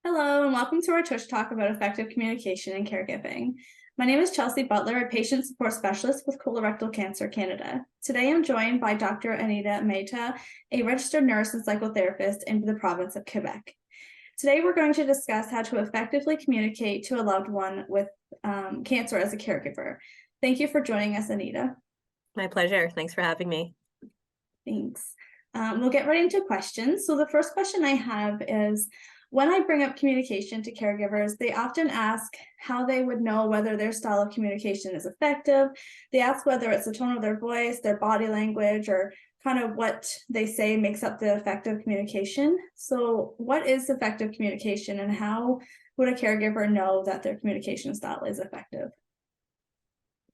Hello, and welcome to our Tush talk about effective communication and caregiving. My name is Chelsea Butler, a patient support specialist with Colorectal Cancer Canada. Today I'm joined by Dr. Anita Mehta, a registered nurse and psychotherapist in the province of Quebec. Today we're going to discuss how to effectively communicate to a loved one with cancer as a caregiver. Thank you for joining us, Anita. My pleasure. Thanks for having me. Thanks. We'll get right into questions. So the first question I have is, when I bring up communication to caregivers, they often ask how they would know whether their style of communication is effective. They ask whether it's the tone of their voice, their body language, or kind of what they say makes up the effective communication. So what is effective communication, and how would a caregiver know that their communication style is effective?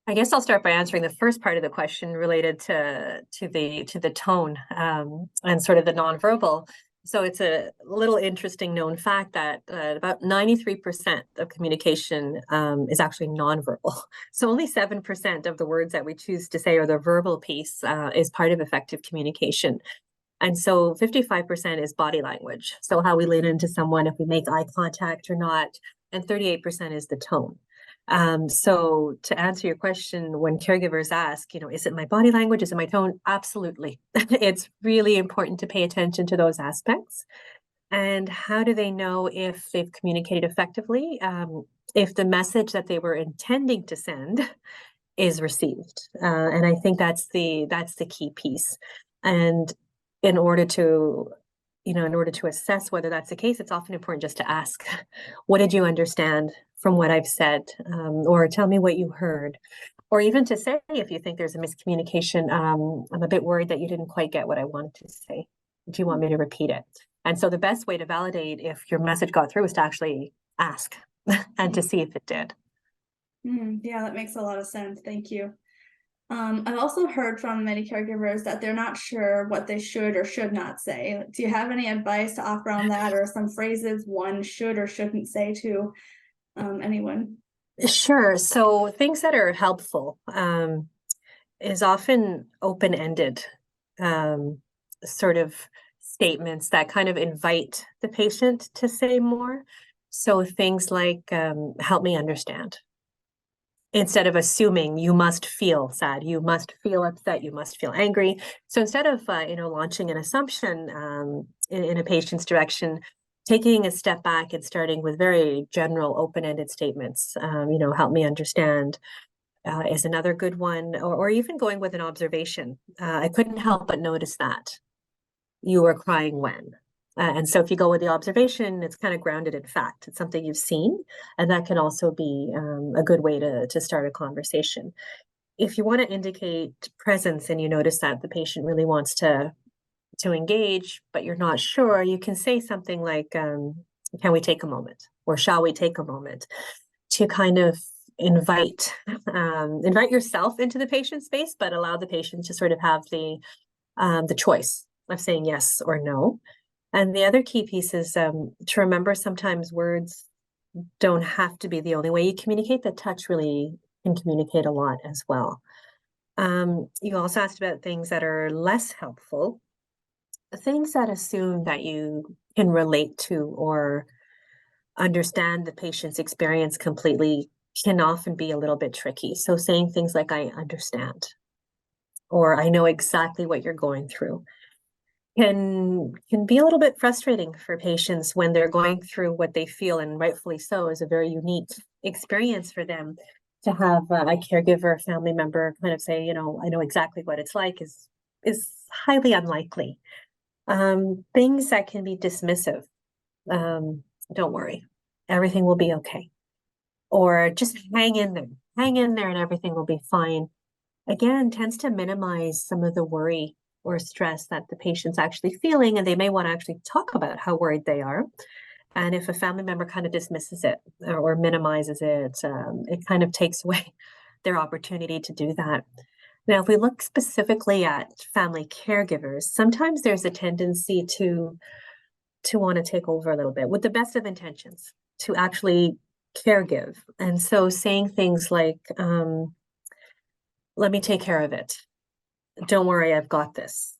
I guess I'll start by answering the first part of the question related to the tone and sort of the nonverbal. So it's a little interesting known fact that about 93% of communication is actually nonverbal. So only 7% of the words that we choose to say, or the verbal piece, is part of effective communication. And so 55% is body language. So how we lean into someone, if we make eye contact or not, and 38% is the tone. So to answer your question, when caregivers ask, is it my body language? Is it my tone? Absolutely. It's really important to pay attention to those aspects. And how do they know if they've communicated effectively? If the message that they were intending to send is received. And I think that's the key piece. And in order to assess whether that's the case, it's often important just to ask, what did you understand from what I've said? Or tell me what you heard. Or even to say, if you think there's a miscommunication, I'm a bit worried that you didn't quite get what I wanted to say. Do you want me to repeat it? And so the best way to validate if your message got through is to actually ask and to see if it did. Yeah, that makes a lot of sense. Thank you. I've also heard from many caregivers that they're not sure what they should or should not say. Do you have any advice to offer on that, or some phrases one should or shouldn't say to anyone? Sure. So things that are helpful is often open-ended sort of statements that kind of invite the patient to say more. So things like, help me understand. Instead of assuming you must feel sad, you must feel upset, you must feel angry. So instead of, launching an assumption in a patient's direction, taking a step back and starting with very general open-ended statements, help me understand is another good one, or even going with an observation. I couldn't help but notice that you were crying when. And so if you go with the observation, it's kind of grounded in fact. It's something you've seen, and that can also be a good way to start a conversation. If you want to indicate presence and you notice that the patient really wants to engage, but you're not sure, you can say something like, can we take a moment? Or shall we take a moment? To kind of invite yourself into the patient's space, but allow the patient to sort of have the choice of saying yes or no. And the other key piece is to remember sometimes words don't have to be the only way you communicate. The touch really can communicate a lot as well. You also asked about things that are less helpful, things that assume that you can relate to or understand the patient's experience completely can often be a little bit tricky. So saying things like, I understand, or I know exactly what you're going through, can be a little bit frustrating for patients when they're going through what they feel, and rightfully so, is a very unique experience for them. To have a caregiver, family member kind of say, I know exactly what it's like is highly unlikely. Things that can be dismissive. Don't worry, everything will be okay. Or just hang in there and everything will be fine. Again, tends to minimize some of the worry or stress that the patient's actually feeling, and they may want to actually talk about how worried they are. And if a family member kind of dismisses it or minimizes it, it kind of takes away their opportunity to do that. Now, if we look specifically at family caregivers, sometimes there's a tendency to want to take over a little bit with the best of intentions to actually caregive. And so saying things like, let me take care of it. Don't worry, I've got this.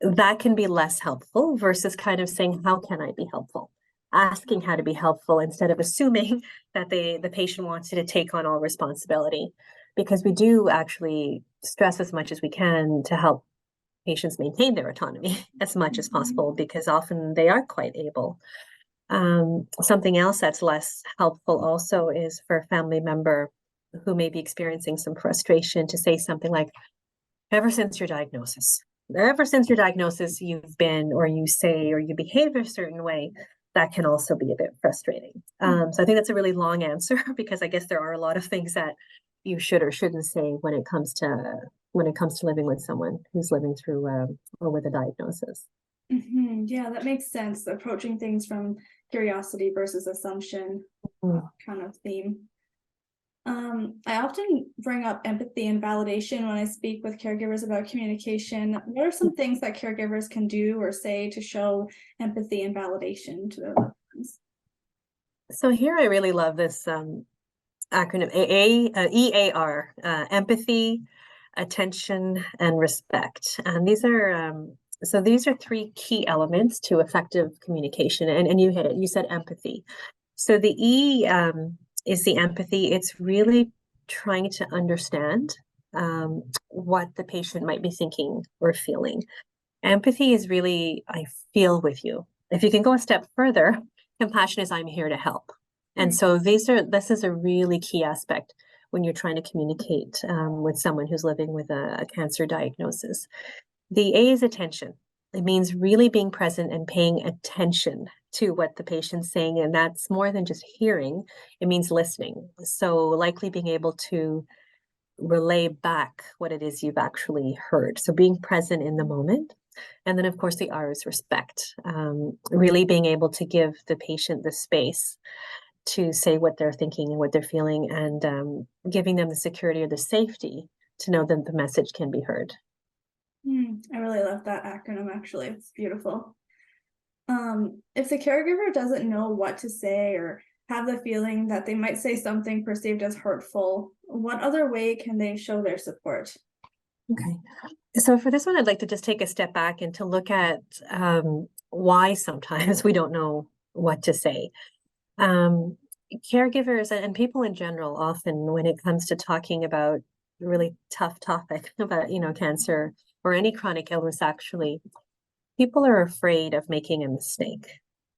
that can be less helpful versus kind of saying, how can I be helpful? Asking how to be helpful instead of assuming that the patient wants you to take on all responsibility. Because we do actually stress as much as we can to help patients maintain their autonomy as much as possible, because often they are quite able. Something else that's less helpful also is for a family member who may be experiencing some frustration to say something like, ever since your diagnosis, you've been, or you say, or you behave a certain way. That can also be a bit frustrating. So I think that's a really long answer because I guess there are a lot of things that you should or shouldn't say when it comes to living with someone who's living through or with a diagnosis. Yeah, that makes sense. Approaching things from curiosity versus assumption kind of theme. I often bring up empathy and validation when I speak with caregivers about communication. What are some things that caregivers can do or say to show empathy and validation to their loved ones? So here I really love this acronym EAR, empathy, attention, and respect. And these are three key elements to effective communication. And you hit it. You said empathy. So the E is the empathy. It's really trying to understand what the patient might be thinking or feeling. Empathy is really, I feel with you. If you can go a step further, compassion is, I'm here to help. And so this is a really key aspect when you're trying to communicate with someone who's living with a cancer diagnosis. The A is attention. It means really being present and paying attention to what the patient's saying. And that's more than just hearing, it means listening. So likely being able to relay back what it is you've actually heard. So being present in the moment. And then, of course, the R is respect. Really being able to give the patient the space to say what they're thinking and what they're feeling, and giving them the security or the safety to know that the message can be heard. I really love that acronym, actually. It's beautiful. If the caregiver doesn't know what to say or have the feeling that they might say something perceived as hurtful, what other way can they show their support? Okay. So for this one, I'd like to just take a step back and to look at why sometimes we don't know what to say. Caregivers and people in general, often when it comes to talking about a really tough topic about, cancer or any chronic illness, actually, people are afraid of making a mistake.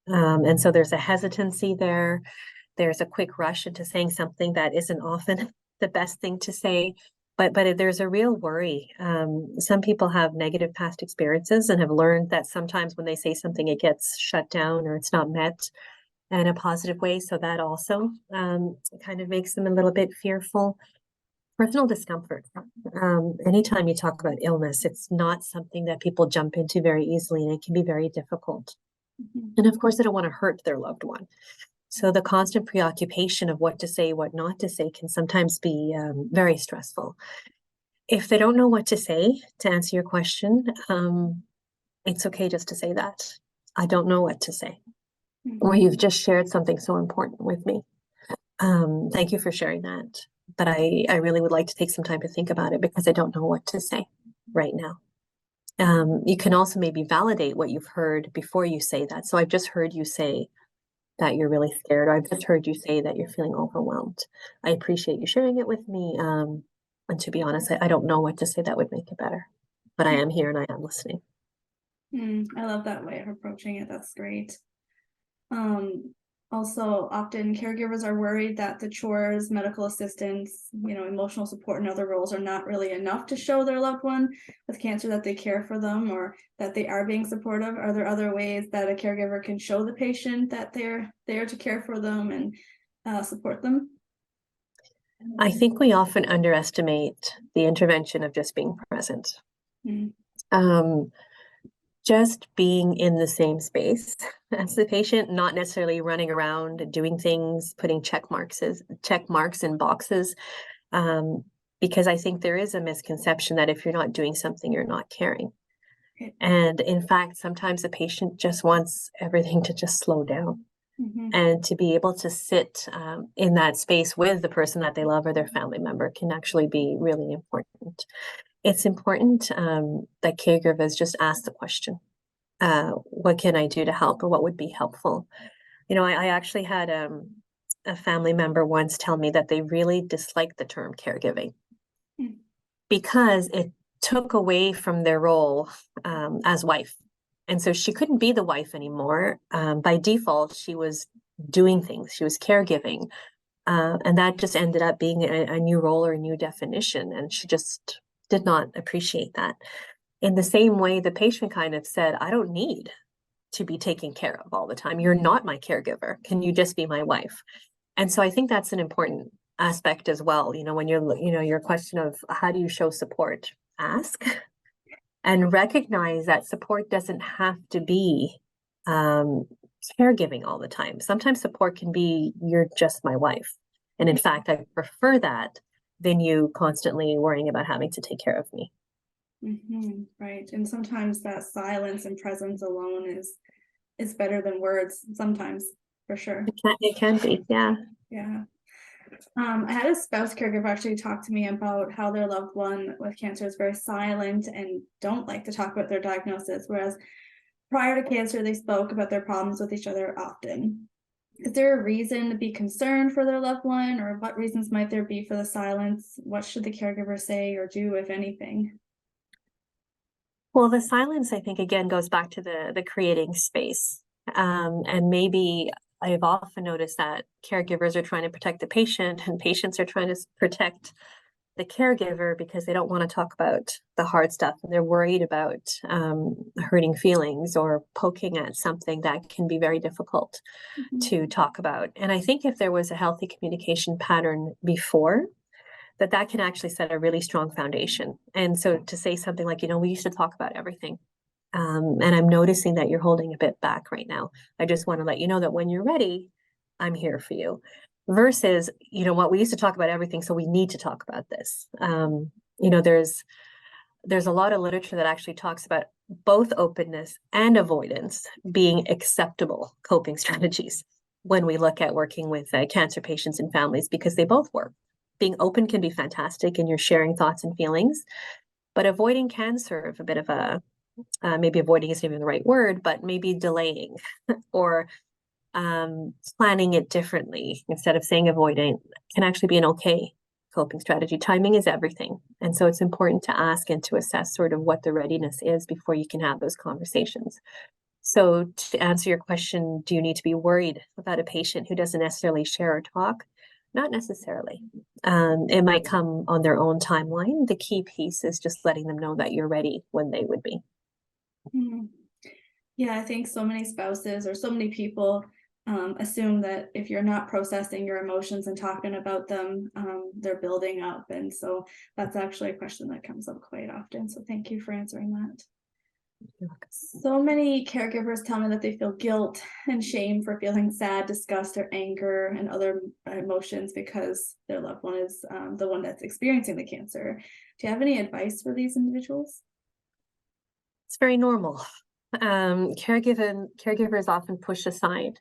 And so there's a hesitancy there. There's a quick rush into saying something that isn't often the best thing to say. But there's a real worry. Some people have negative past experiences and have learned that sometimes when they say something, it gets shut down or it's not met in a positive way. So that also kind of makes them a little bit fearful. Personal discomfort. Anytime you talk about illness, it's not something that people jump into very easily, and it can be very difficult. And of course, they don't want to hurt their loved one. So the constant preoccupation of what to say, what not to say can sometimes be very stressful. If they don't know what to say, to answer your question, it's okay just to say that. I don't know what to say. Or you've just shared something so important with me. Thank you for sharing that. But I really would like to take some time to think about it because I don't know what to say right now. You can also maybe validate what you've heard before you say that. So I've just heard you say that you're really scared, or I've just heard you say that you're feeling overwhelmed. I appreciate you sharing it with me. And to be honest, I don't know what to say that would make it better, but I am here and I am listening. I love that way of approaching it. That's great. Also, often caregivers are worried that the chores, medical assistance, emotional support and other roles are not really enough to show their loved one with cancer that they care for them or that they are being supportive. Are there other ways that a caregiver can show the patient that they're there to care for them and support them? I think we often underestimate the intervention of just being present. Um, just being in the same space as the patient, not necessarily running around doing things, putting check marks in boxes. Because I think there is a misconception that if you're not doing something, you're not caring. And in fact, sometimes the patient just wants everything to just slow down. And to be able to sit in that space with the person that they love or their family member can actually be really important. it's important that caregivers just ask the question, what can I do to help, or what would be helpful? I actually had a family member once tell me that they really disliked the term caregiving Mm. because it took away from their role as wife. And so she couldn't be the wife anymore. By default, she was doing things, she was caregiving. And that just ended up being a new role or a new definition. And she just did not appreciate that. In the same way, the patient kind of said, I don't need to be taken care of all the time. You're not my caregiver. Can you just be my wife? And so I think that's an important aspect as well. When your question of how do you show support, ask and recognize that support doesn't have to be um, caregiving all the time. Sometimes support can be, you're just my wife. And in fact, I prefer that than you constantly worrying about having to take care of me. Mm-hmm. Right. And sometimes that silence and presence alone is better than words sometimes, for sure. It can be, yeah. Yeah. I had a spouse caregiver actually talk to me about how their loved one with cancer is very silent and don't like to talk about their diagnosis, whereas prior to cancer, they spoke about their problems with each other often. Is there a reason to be concerned for their loved one, or what reasons might there be for the silence? What should the caregiver say or do, if anything? Well, the silence, I think, again, goes back to the creating space. And maybe I've often noticed that caregivers are trying to protect the patient, and patients are trying to protect the caregiver because they don't want to talk about the hard stuff, and they're worried about hurting feelings or poking at something that can be very difficult Mm-hmm. to talk about. And I think if there was a healthy communication pattern before, that can actually set a really strong foundation. And so to say something like, we used to talk about everything. And I'm noticing that you're holding a bit back right now. I just want to let you know that when you're ready, I'm here for you. Versus, what, we used to talk about everything, so we need to talk about this. There's a lot of literature that actually talks about both openness and avoidance being acceptable coping strategies when we look at working with cancer patients and families, because they both work. Being open can be fantastic and you're sharing thoughts and feelings, but avoiding can serve a bit of a maybe avoiding isn't even the right word, but maybe delaying or planning it differently instead of saying avoiding can actually be an okay coping strategy. Timing is everything. And so it's important to ask and to assess sort of what the readiness is before you can have those conversations. So to answer your question, do you need to be worried about a patient who doesn't necessarily share or talk? Not necessarily. It might come on their own timeline. The key piece is just letting them know that you're ready when they would be. Mm-hmm. Yeah, I think so many spouses or so many people assume that if you're not processing your emotions and talking about them, they're building up. And so that's actually a question that comes up quite often. So thank you for answering that. So many caregivers tell me that they feel guilt and shame for feeling sad, disgust, or anger and other emotions because their loved one is the one that's experiencing the cancer. Do you have any advice for these individuals? It's very normal. Caregivers often push aside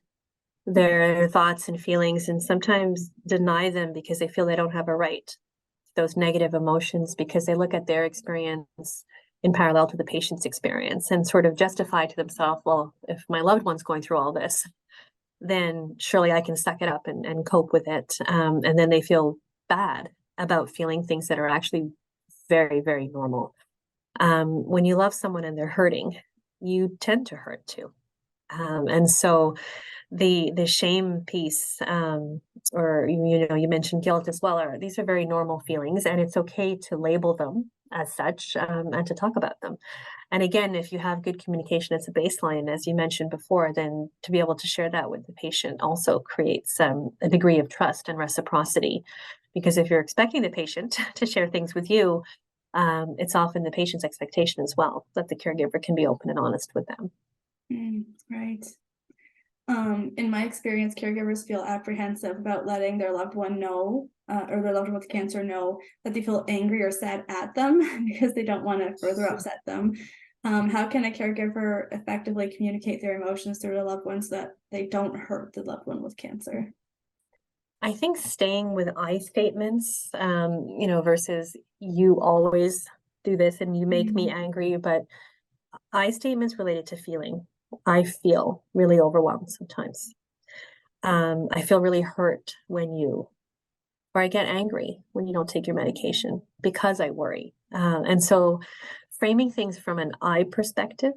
their thoughts and feelings and sometimes deny them because they feel they don't have a right to those negative emotions, because they look at their experience in parallel to the patient's experience and sort of justify to themselves, well, if my loved one's going through all this, then surely I can suck it up and cope with it. And then they feel bad about feeling things that are actually very, very normal. When you love someone and they're hurting, you tend to hurt too. And so the shame piece, or you mentioned guilt as well, these are very normal feelings, and it's okay to label them as such, and to talk about them. And again, if you have good communication as a baseline, as you mentioned before, then to be able to share that with the patient also creates a degree of trust and reciprocity. Because if you're expecting the patient to share things with you, it's often the patient's expectation as well that the caregiver can be open and honest with them. Right. In my experience, caregivers feel apprehensive about letting their loved one know, or their loved one with cancer know that they feel angry or sad at them because they don't want to further upset them. How can a caregiver effectively communicate their emotions to their loved ones so that they don't hurt the loved one with cancer? I think staying with I statements, versus you always do this and you make me angry, but I statements related to feeling. I feel really overwhelmed sometimes. I feel really hurt when you, or I get angry when you don't take your medication because I worry. And so framing things from an I perspective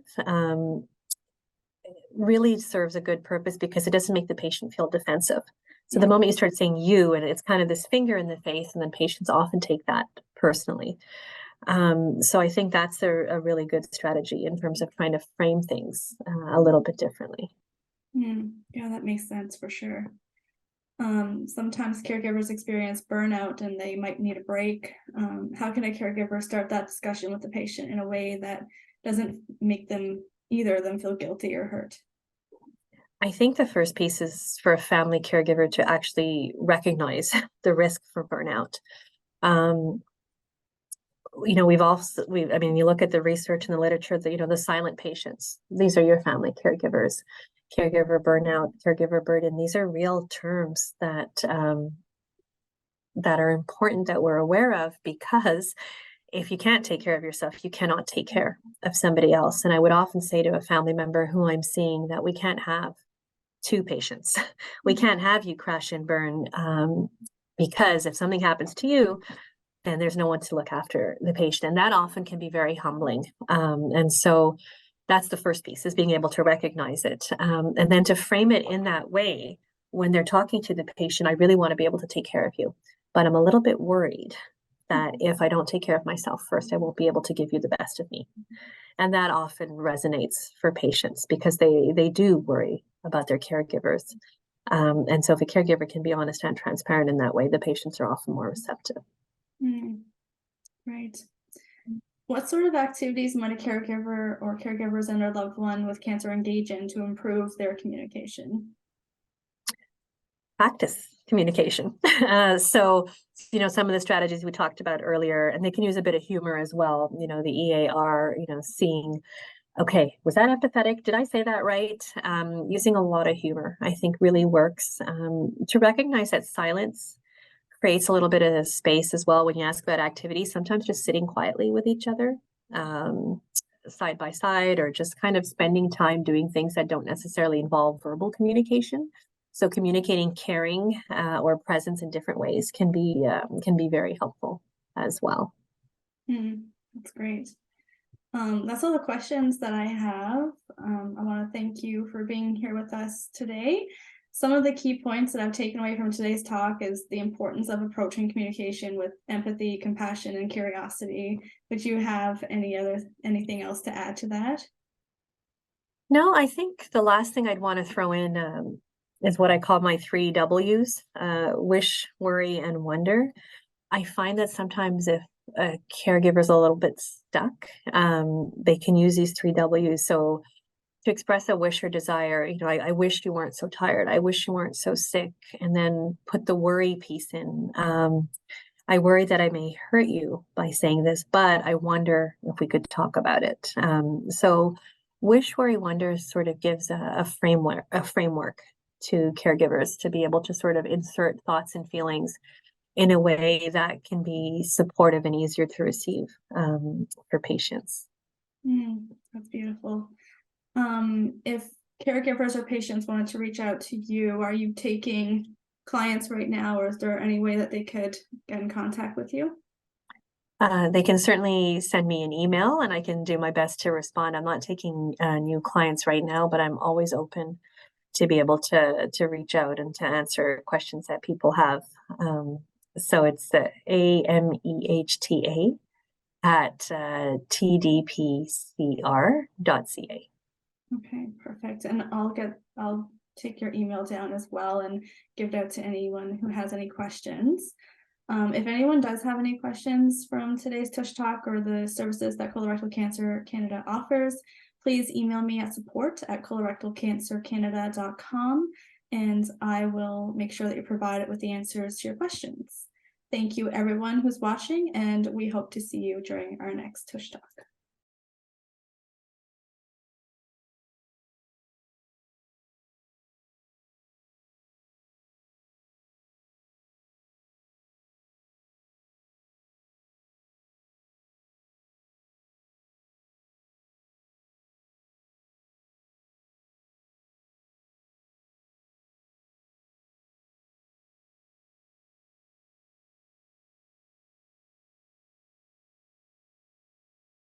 really serves a good purpose because it doesn't make the patient feel defensive. So the moment you start saying you, and it's kind of this finger in the face, and then patients often take that personally. So I think that's a really good strategy in terms of trying to frame things a little bit differently. Yeah, that makes sense for sure. Sometimes caregivers experience burnout and they might need a break. How can a caregiver start that discussion with the patient in a way that doesn't make either of them feel guilty or hurt? I think the first piece is for a family caregiver to actually recognize the risk for burnout. You know, I mean, you look at the research and the literature that, you know, the silent patients, these are your family caregivers, caregiver burnout, caregiver burden. These are real terms that are important that we're aware of, because if you can't take care of yourself, you cannot take care of somebody else. And I would often say to a family member who I'm seeing that we can't have two patients. We can't have you crash and burn, because if something happens to you, then there's no one to look after the patient. And that often can be very humbling. And so that's the first piece, is being able to recognize it. And then to frame it in that way, when they're talking to the patient, I really want to be able to take care of you, but I'm a little bit worried that if I don't take care of myself first, I won't be able to give you the best of me. And that often resonates for patients because they do worry about their caregivers. And so if a caregiver can be honest and transparent in that way, the patients are often more receptive. Right. What sort of activities might a caregiver or caregivers and their loved one with cancer engage in to improve their communication? Practice communication. So, you know, some of the strategies we talked about earlier, and they can use a bit of humor as well, you know, the EAR, you know, seeing, okay, was that empathetic? Did I say that right? Using a lot of humor, I think, really works. To recognize that silence creates a little bit of space as well when you ask about activities. Sometimes just sitting quietly with each other, side by side, or just kind of spending time doing things that don't necessarily involve verbal communication. So communicating caring or presence in different ways can be very helpful as well. That's great. That's all the questions that I have. I want to thank you for being here with us today. Some of the key points that I've taken away from today's talk is the importance of approaching communication with empathy, compassion, and curiosity. Would you have anything else to add to that? No, I think the last thing I'd want to throw in is what I call my 3 W's, wish, worry, and wonder. I find that sometimes if a caregiver is a little bit stuck, they can use these 3 W's. So to express a wish or desire, you know, I wish you weren't so tired. I wish you weren't so sick. And then put the worry piece in. I worry that I may hurt you by saying this, but I wonder if we could talk about it. So wish, worry, wonder sort of gives a framework to caregivers to be able to sort of insert thoughts and feelings in a way that can be supportive and easier to receive for patients. That's beautiful. If caregivers or patients wanted to reach out to you, are you taking clients right now, or is there any way that they could get in contact with you? They can certainly send me an email and I can do my best to respond. I'm not taking new clients right now, but I'm always open to be able to reach out and to answer questions that people have. So it's the AMEHTA at tdpcr.ca. Okay, perfect. And I'll take your email down as well and give it out to anyone who has any questions. If anyone does have any questions from today's Tush Talk or the services that Colorectal Cancer Canada offers, please email me at support@colorectalcancercanada.com, and I will make sure that you're provided with the answers to your questions. Thank you everyone who's watching, and we hope to see you during our next Tush Talk.